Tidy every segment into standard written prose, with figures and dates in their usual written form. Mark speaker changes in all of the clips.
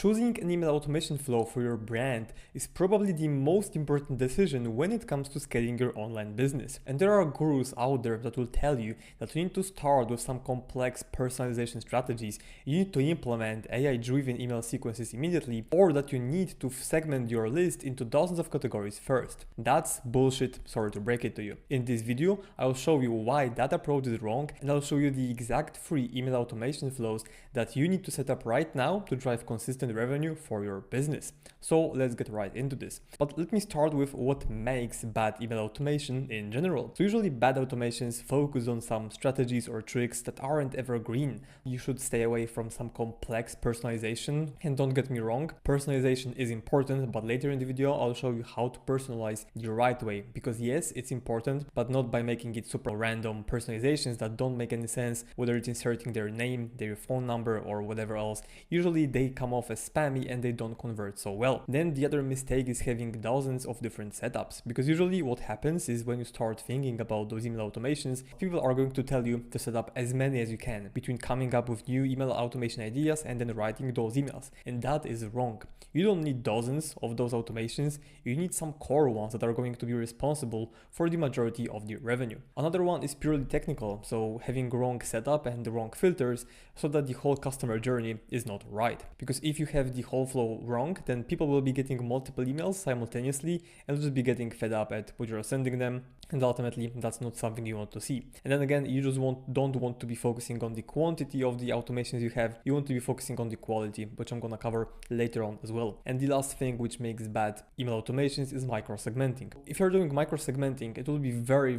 Speaker 1: Choosing an email automation flow for your brand is probably the most important decision when it comes to scaling your online business. And there are gurus out there that will tell you that you need to start with some complex personalization strategies, you need to implement AI-driven email sequences immediately, or that you need to segment your list into dozens of categories first. That's bullshit, sorry to break it to you. In this video, I'll show you why that approach is wrong, and I'll show you the exact free email automation flows that you need to set up right now to drive consistent revenue for your business. So let's get right into this. But let me start with what makes bad email automation in general. So usually bad automations focus on some strategies or tricks that aren't evergreen. You should stay away from some complex personalization. And don't get me wrong, personalization is important, but later in the video I'll show you how to personalize the right way. Because yes, it's important, but not by making it super random personalizations that don't make any sense, whether it's inserting their name, their phone number, or whatever else. Usually they come off as spammy and they don't convert so well. Then the other mistake is having dozens of different setups, because usually what happens is when you start thinking about those email automations, people are going to tell you to set up as many as you can between coming up with new email automation ideas and then writing those emails. And that is wrong. You don't need dozens of those automations, you need some core ones that are going to be responsible for the majority of the revenue. Another one is purely technical, so having wrong setup and the wrong filters so that the whole customer journey is not right. Because if you have the whole flow wrong, then people will be getting multiple emails simultaneously and will just be getting fed up at what you're sending them, and ultimately that's not something you want to see. And then again, you just don't want to be focusing on the quantity of the automations you have, you want to be focusing on the quality, which I'm gonna cover later on as well. And the last thing which makes bad email automations is micro-segmenting. If you're doing micro-segmenting, it will be very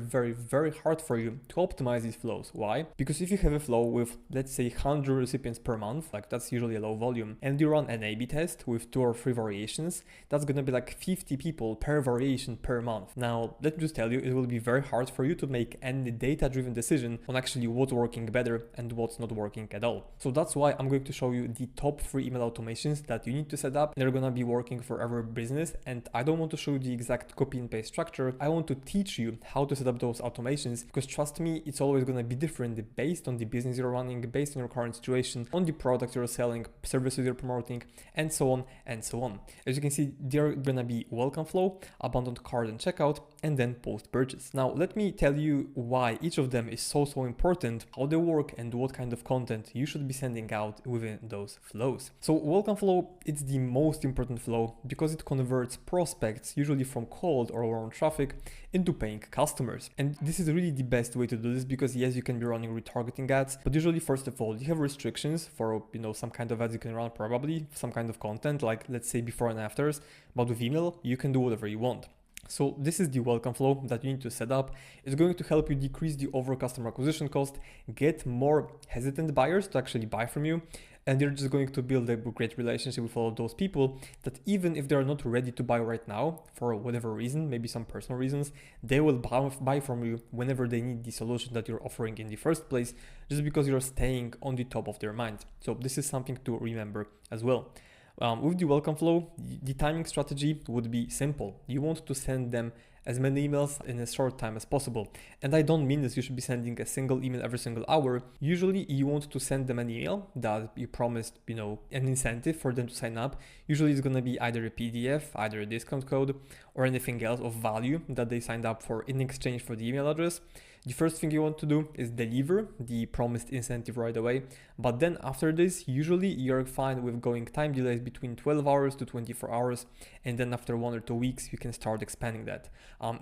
Speaker 1: hard for you to optimize these flows. Why? Because if you have a flow with, let's say, 100 recipients per month, like that's usually a low volume, and you run an A/B test with 2 or 3 variations, that's gonna be like 50 people per variation per month. Now, let me just tell you, it will be very hard for you to make any data-driven decision on actually what's working better and what's not working at all. So that's why I'm going to show you the top 3 email automations that you need to set up. They're gonna be working for every business, and I don't want to show you the exact copy and paste structure. I want to teach you how to set up those automations, because trust me, it's always gonna be different based on the business you're running, based on your current situation, on the products you're selling, services you're promoting, and so on and so on. As you can see, they're gonna be welcome flow, abandoned cart and checkout, and then post purchase. Now let me tell you why each of them is so important, how they work, and what kind of content you should be sending out within those flows. So welcome flow, it's the most important flow because it converts prospects, usually from cold or warm traffic, into paying customers. And this is really the best way to do this, because yes, you can be running retargeting ads, but usually first of all you have restrictions for some kind of ads you can run, probably some kind of content, like let's say before and afters, but with email you can do whatever you want. So this is the welcome flow that you need to set up. It's going to help you decrease the overall customer acquisition cost, get more hesitant buyers to actually buy from you, and you're just going to build a great relationship with all of those people that even if they're not ready to buy right now, for whatever reason, maybe some personal reasons, they will buy from you whenever they need the solution that you're offering in the first place, just because you're staying on the top of their mind. So this is something to remember as well. With the welcome flow, the timing strategy would be simple. You want to send them as many emails in a short time as possible. And I don't mean that you should be sending a single email every single hour. Usually you want to send them an email that you promised, an incentive for them to sign up. Usually it's going to be either a PDF, either a discount code, or anything else of value that they signed up for in exchange for the email address. The first thing you want to do is deliver the promised incentive right away. But then after this, usually you're fine with going time delays between 12 hours to 24 hours. And then after 1 or 2 weeks, you can start expanding that.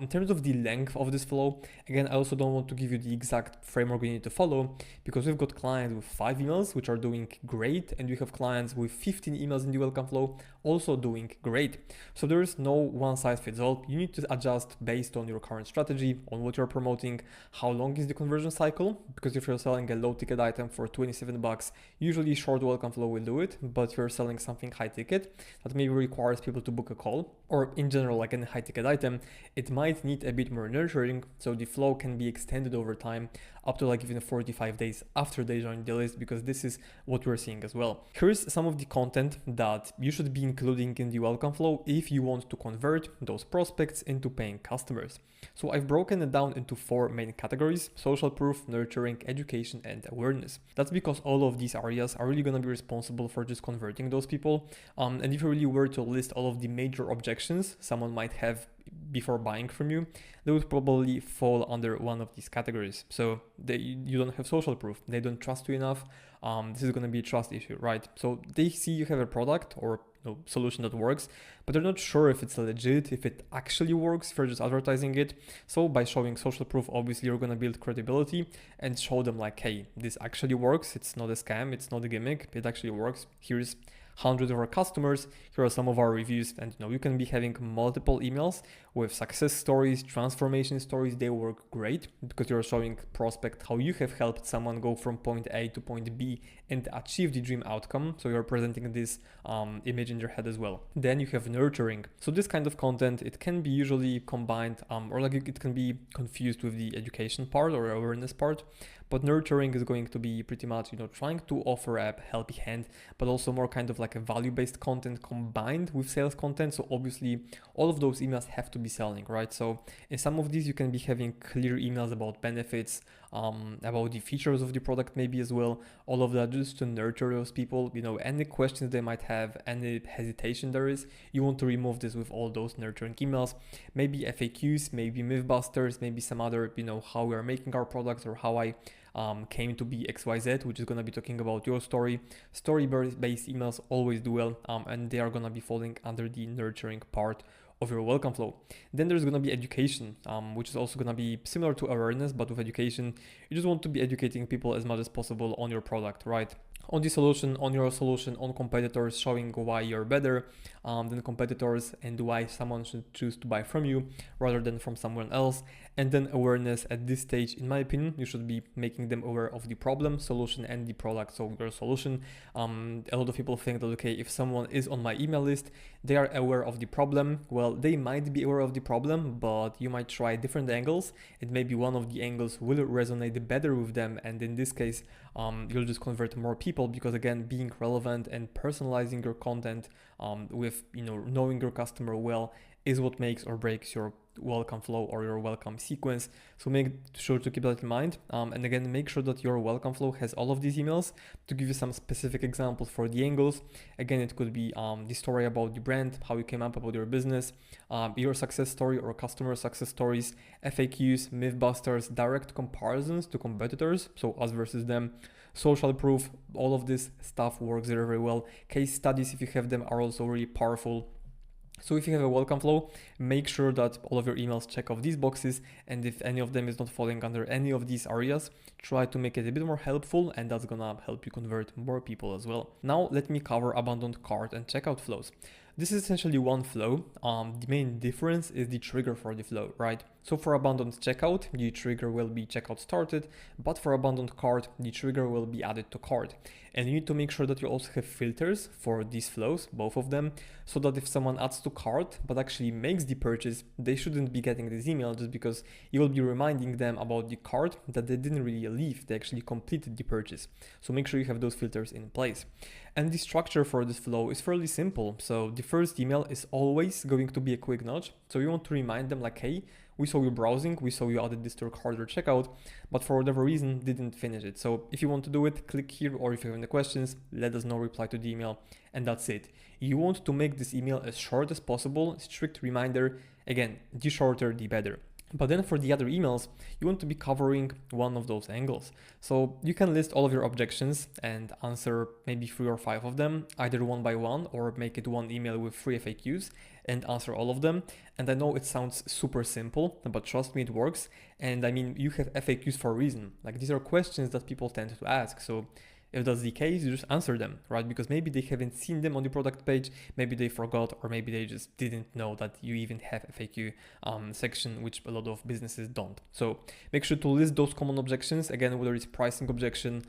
Speaker 1: In terms of the length of this flow, again, I also don't want to give you the exact framework you need to follow, because we've got clients with 5 emails, which are doing great. And we have clients with 15 emails in the welcome flow, also doing great. So there is no one size fits all. You need to adjust based on your current strategy, on what you're promoting, how long is the conversion cycle, because if you're selling a low ticket item for 27 bucks, usually short welcome flow will do it. But if you're selling something high ticket that maybe requires people to book a call, or in general like any high ticket item, it it might need a bit more nurturing, so the flow can be extended over time up to like even 45 days after they join the list, because this is what we're seeing as well. Here's some of the content that you should be including in the welcome flow if you want to convert those prospects into paying customers. So I've broken it down into 4 main categories: social proof, nurturing, education, and awareness. That's because all of these areas are really going to be responsible for just converting those people. And if you really were to list all of the major objections someone might have before buying from you, they would probably fall under one of these categories. So you don't have social proof, they don't trust you enough. This is going to be a trust issue, right? So they see you have a product or solution that works, but they're not sure if it's legit, if it actually works, if you're just advertising it. So by showing social proof, obviously you're going to build credibility and show them like, hey, this actually works. It's not a scam, it's not a gimmick, it actually works. Here's hundreds of our customers, here are some of our reviews. And you can be having multiple emails with success stories, transformation stories. They work great because you're showing prospect how you have helped someone go from point A to point B and achieve the dream outcome. So you're presenting this image in your head as well. Then you have nurturing. So this kind of content, it can be usually combined or like it can be confused with the education part or awareness part. But nurturing is going to be pretty much, trying to offer a helping hand, but also more kind of like a value-based content combined with sales content. So obviously all of those emails have to be selling, right? So in some of these, you can be having clear emails about benefits, about the features of the product maybe as well. All of that just to nurture those people, any questions they might have, any hesitation there is, you want to remove this with all those nurturing emails, maybe FAQs, maybe mythbusters, maybe some other, how we are making our products or how I came to be XYZ, which is going to be talking about your story. Story-based emails always do well, and they are going to be falling under the nurturing part of your welcome flow. Then there's going to be education, which is also going to be similar to awareness, but with education, you just want to be educating people as much as possible on your product, right? On the solution, on your solution, on competitors, showing why you're better than competitors and why someone should choose to buy from you rather than from someone else. And then awareness at this stage, in my opinion, you should be making them aware of the problem, solution, and the product. So your solution, a lot of people think that, okay, if someone is on my email list, they are aware of the problem. Well, they might be aware of the problem, but you might try different angles, and maybe one of the angles will resonate better with them. And in this case, you'll just convert more people because, again, being relevant and personalizing your content with, knowing your customer well is what makes or breaks your welcome flow or your welcome sequence. So make sure to keep that in mind. And again, make sure that your welcome flow has all of these emails. To give you some specific examples for the angles, again, it could be the story about the brand, how you came up about your business, your success story or customer success stories, FAQs, mythbusters, direct comparisons to competitors, so us versus them, social proof. All of this stuff works very, very well. Case studies, if you have them, are also really powerful. So if you have a welcome flow, make sure that all of your emails check off these boxes, and if any of them is not falling under any of these areas, try to make it a bit more helpful, and that's gonna help you convert more people as well. Now let me cover abandoned cart and checkout flows. This is essentially one flow. The main difference is the trigger for the flow, right? So for abandoned checkout, the trigger will be checkout started, but for abandoned cart, the trigger will be added to cart. And you need to make sure that you also have filters for these flows, both of them, so that if someone adds to cart but actually makes the purchase, they shouldn't be getting this email just because you will be reminding them about the cart that they didn't really leave, they actually completed the purchase. So make sure you have those filters in place. And the structure for this flow is fairly simple. So the first email is always going to be a quick nudge. So you want to remind them like, hey, we saw you browsing, we saw you added this to your cart or checkout, but for whatever reason didn't finish it. So if you want to do it, click here, or if you have any questions, let us know, reply to the email, and that's it. You want to make this email as short as possible, strict reminder. Again, the shorter, the better. But then for the other emails, you want to be covering one of those angles. So you can list all of your objections and answer maybe 3 or 5 of them, either one by one, or make it one email with 3 FAQs and answer all of them. And I know it sounds super simple, but trust me, it works. And I mean, you have FAQs for a reason. Like, these are questions that people tend to ask. So If that's the case, you just answer them, right? Because maybe they haven't seen them on the product page, maybe they forgot, or maybe they just didn't know that you even have a FAQ section, which a lot of businesses don't. So make sure to list those common objections. Again, whether it's pricing objection,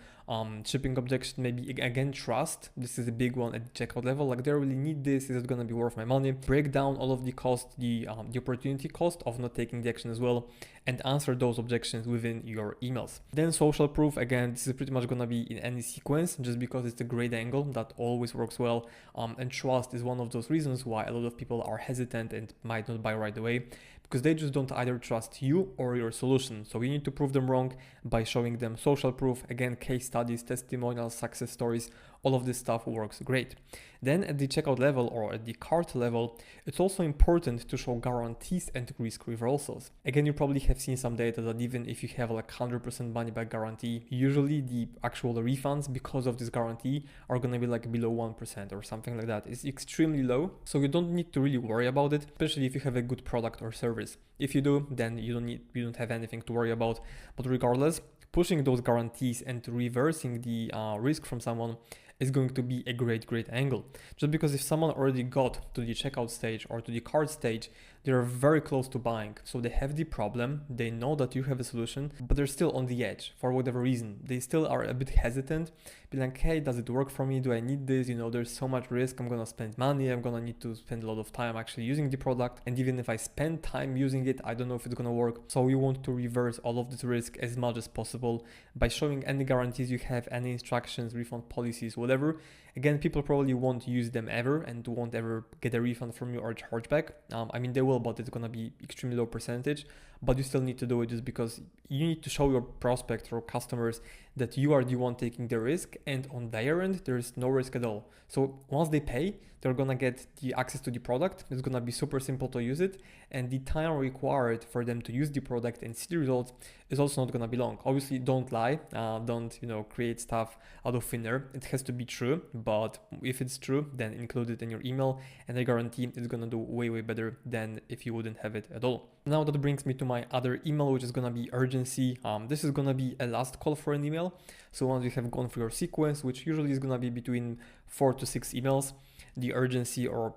Speaker 1: shipping objection, maybe again, trust. This is a big one at the checkout level. Like, do I really need this? Is it going to be worth my money? Break down all of the cost, the opportunity cost of not taking the action as well, and answer those objections within your emails. Then social proof, again, this is pretty much gonna be in any sequence, just because it's a great angle that always works well. And trust is one of those reasons why a lot of people are hesitant and might not buy right away, because they just don't either trust you or your solution. So you need to prove them wrong by showing them social proof. Again, case studies, testimonials, success stories, all of this stuff works great. Then at the checkout level or at the cart level, it's also important to show guarantees and risk reversals. Again, you probably have seen some data that even if you have like 100% money back guarantee, usually the actual refunds because of this guarantee are going to be like below 1% or something like that. It's extremely low. So you don't need to really worry about it, especially if you have a good product or service. If you do, then you don't have anything to worry about. But regardless, pushing those guarantees and reversing the risk from someone is going to be a great angle. Just because if someone already got to the checkout stage or to the cart stage, they're very close to buying. So they have the problem, they know that you have a solution, but they're still on the edge for whatever reason. They still are a bit hesitant, be like, hey, does it work for me? Do I need this? You know, there's so much risk. I'm gonna spend money. I'm gonna need to spend a lot of time actually using the product. And even if I spend time using it, I don't know if it's gonna work. So you want to reverse all of this risk as much as possible by showing any guarantees you have, any instructions, refund policies, whatever. Again, people probably won't use them ever and won't ever get a refund from you or chargeback. I mean, they will, but it's gonna be extremely low percentage, but you still need to do it just because you need to show your prospects or customers that you are the one taking the risk, and on their end, there's no risk at all. So once they pay, they're gonna get the access to the product. It's gonna be super simple to use it, and the time required for them to use the product and see the results is also not gonna be long. Obviously, don't lie, don't create stuff out of thin air. It has to be true, but if it's true, then include it in your email, and I guarantee it's gonna do way better than if you wouldn't have it at all. Now that brings me to my other email, which is gonna be urgency. This is gonna be a last call for an email. So once you have gone through your sequence, which usually is gonna be between 4 to 6 emails, the urgency or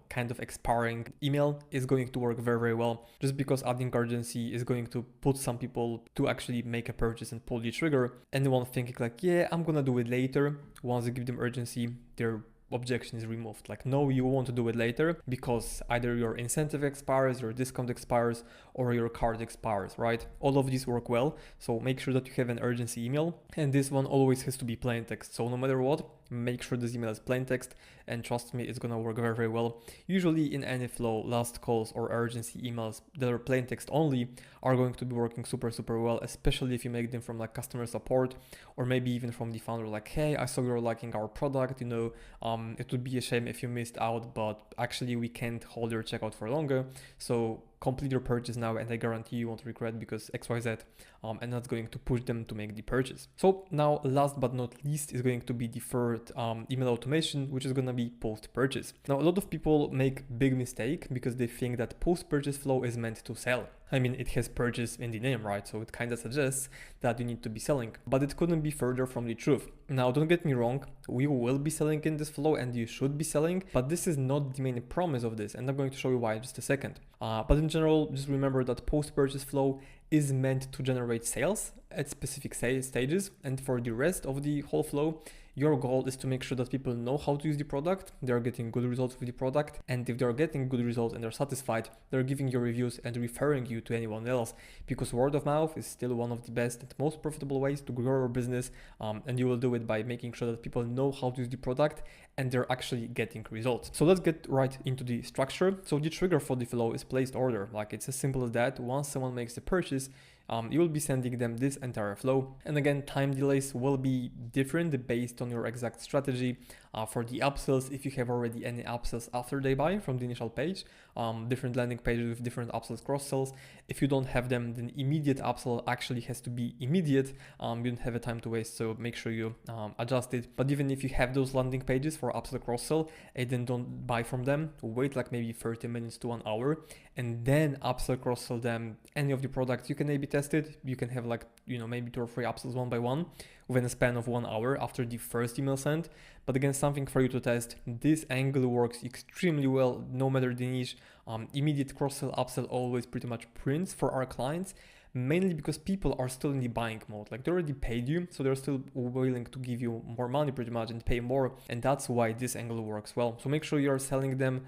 Speaker 1: kind of expiring email is going to work very well, just because adding urgency is going to put some people to actually make a purchase and pull the trigger. Anyone thinking like, yeah, I'm gonna do it later, once you give them urgency, their objection is removed. Like, no, you want to do it later because either your incentive expires, your discount expires, or your card expires, right? All of these work well. So make sure that you have an urgency email, and this one always has to be plain text. So no matter what, make sure this email is plain text, and trust me, it's gonna work very well. Usually in any flow, last calls or urgency emails that are plain text only are going to be working super well, especially if you make them from like customer support, or maybe even from the founder, like, hey, I saw you're liking our product, it would be a shame if you missed out, but actually we can't hold your checkout for longer, so complete your purchase now, and I guarantee you won't regret because XYZ, and that's going to push them to make the purchase. So now, last but not least, is going to be the third email automation, which is going to be post-purchase. Now, a lot of people make big mistake because they think that post-purchase flow is meant to sell. I mean, it has purchase in the name, right? So it kind of suggests that you need to be selling, but it couldn't be further from the truth. Now, don't get me wrong, we will be selling in this flow and you should be selling, but this is not the main promise of this, and I'm going to show you why in just a second. But in general, just remember that post-purchase flow is meant to generate sales at specific stages, and for the rest of the whole flow, your goal is to make sure that people know how to use the product, they're getting good results with the product, and if they're getting good results and they're satisfied, they're giving you reviews and referring you to anyone else, because word of mouth is still one of the best and most profitable ways to grow your business, and you will do it by making sure that people know how to use the product and they're actually getting results. So let's get right into the structure. So the trigger for the flow is placed order. Like, it's as simple as that. Once someone makes the purchase, you will be sending them this entire flow. And again, time delays will be different based on your exact strategy. For the upsells, if you have already any upsells after they buy from the initial page, different landing pages with different upsells, cross-sells. If you don't have them, then immediate upsell actually has to be immediate. You don't have a time to waste, so make sure you adjust it. But even if you have those landing pages for upsell, cross-sell, and then don't buy from them, wait like maybe 30 minutes to 1 hour, and then upsell, cross-sell them any of the products. You can A/B test it. You can have like, maybe 2 or 3 upsells one by one. within a span of 1 hour after the first email sent. But again, something for you to test. This angle works extremely well, no matter the niche. Immediate cross-sell, upsell always pretty much prints for our clients, mainly because people are still in the buying mode. Like, they already paid you, so they're still willing to give you more money pretty much and pay more. And that's why this angle works well. So make sure you're selling them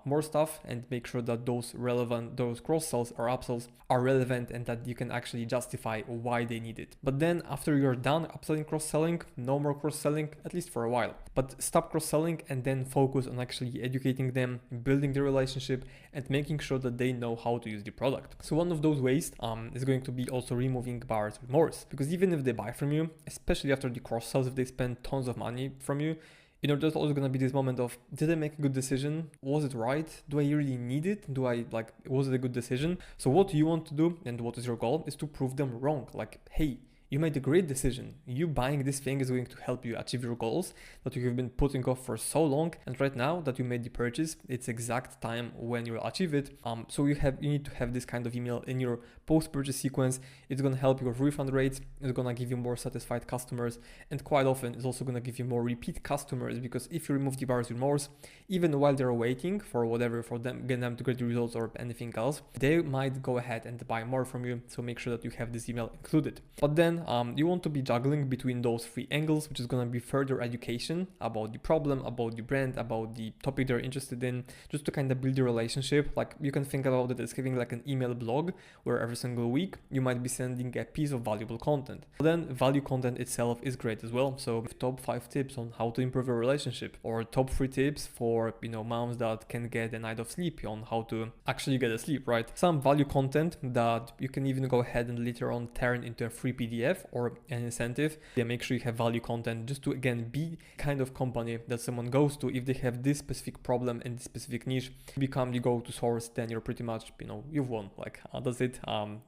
Speaker 1: more stuff, and make sure that those cross-sells or upsells are relevant and that you can actually justify why they need it. But then after you're done upselling, cross-selling, no more cross-selling, at least for a while. But stop cross-selling and then focus on actually educating them, building the relationship, and making sure that they know how to use the product. So one of those ways is going to be also removing buyer's remorse, because even if they buy from you, especially after the cross-sells, if they spend tons of money from you, there's always going to be this moment of, did I make a good decision? Was it right? Do I really need it? Was it a good decision? So what you want to do, and what is your goal, is to prove them wrong. Like, hey, you made a great decision. You buying this thing is going to help you achieve your goals that you have been putting off for so long. And right now that you made the purchase, it's exact time when you will achieve it. So you need to have this kind of email in your post-purchase sequence. It's going to help your refund rates. It's going to give you more satisfied customers. And quite often it's also going to give you more repeat customers, because if you remove the buyer's remorse, even while they're waiting for whatever, for them, get them to get the results or anything else, they might go ahead and buy more from you. So make sure that you have this email included. But then you want to be juggling between those three angles, which is going to be further education about the problem, about the brand, about the topic they're interested in, just to kind of build the relationship. Like, you can think about it as having like an email blog where every single week you might be sending a piece of valuable content. But then value content itself is great as well. So top 5 tips on how to improve your relationship, or top 3 tips for moms that can get a night of sleep, on how to actually get a sleep, right? Some value content that you can even go ahead and later on turn into a free PDF or an incentive. Make sure you have value content, just to again be kind of company that someone goes to if they have this specific problem in this specific niche. You become the go-to source, then you're pretty much, you've won. Like, that's it.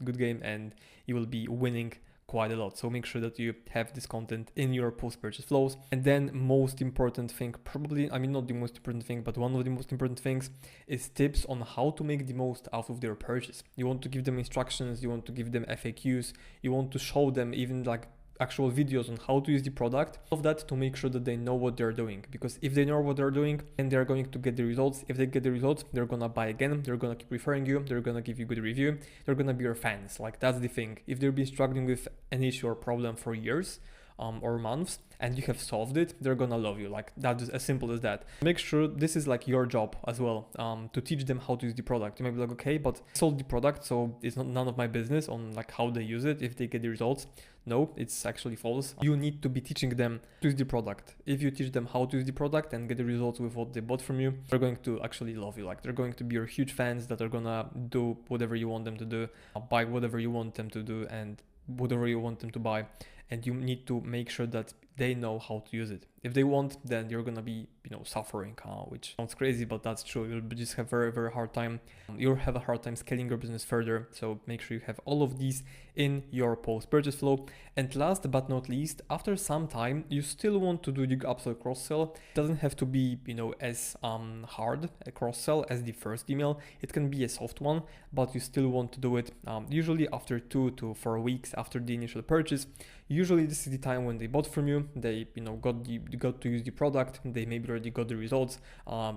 Speaker 1: Good game, and you will be winning quite a lot. So make sure that you have this content in your post-purchase flows. And then most important thing, probably, not the most important thing, but one of the most important things is tips on how to make the most out of their purchase. You want to give them instructions, you want to give them FAQs, you want to show them even like actual videos on how to use the product, all of that, to make sure that they know what they're doing. Because if they know what they're doing, then they're going to get the results. If they get the results, they're gonna buy again, they're gonna keep referring you, they're gonna give you good review, they're gonna be your fans. Like, that's the thing. If they've been struggling with an issue or problem for years or months, and you have solved it, they're gonna love you. Like, that's as simple as that. Make sure this is like your job as well, to teach them how to use the product. You might be like, okay, but I sold the product, so it's not none of my business on like how they use it, if they get the results. No, it's actually false. You need to be teaching them to use the product. If you teach them how to use the product and get the results with what they bought from you, they're going to actually love you. Like, they're going to be your huge fans that are gonna do whatever you want them to do, buy whatever you want them to do, and whatever you want them to buy. And you need to make sure that they know how to use it. If they won't, then you're gonna be, suffering, which sounds crazy, but that's true. You'll just have very, very hard time. You'll have a hard time scaling your business further. So make sure you have all of these in your post-purchase flow. And last but not least, after some time, you still want to do the upsell cross-sell. It doesn't have to be, as hard a cross-sell as the first email. It can be a soft one, but you still want to do it usually after 2 to 4 weeks after the initial purchase. Usually this is the time when they bought from you, they got to use the product, they maybe already got the results.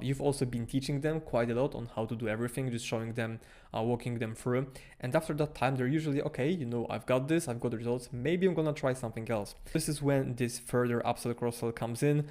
Speaker 1: You've also been teaching them quite a lot on how to do everything, just showing them, walking them through. And after that time, they're usually, okay, I've got this, I've got the results, maybe I'm gonna try something else. This is when this further upsell cross-sell comes in.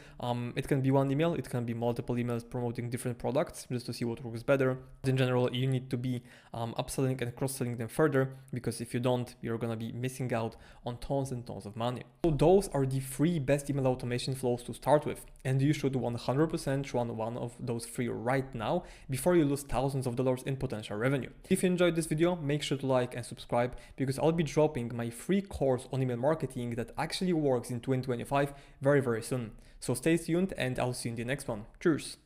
Speaker 1: It can be one email, it can be multiple emails promoting different products just to see what works better. In general, you need to be upselling and cross-selling them further, because if you don't, you're gonna be missing out on tons and tons of money. So those are the 3 best email automation flows to start with, and you should 100% run one of those 3 right now before you lose thousands of dollars in potential revenue. If you enjoyed this video, make sure to like and subscribe, because I'll be dropping my free course on email marketing that actually works in 2025 very, very soon. So stay tuned, and I'll see you in the next one. Cheers!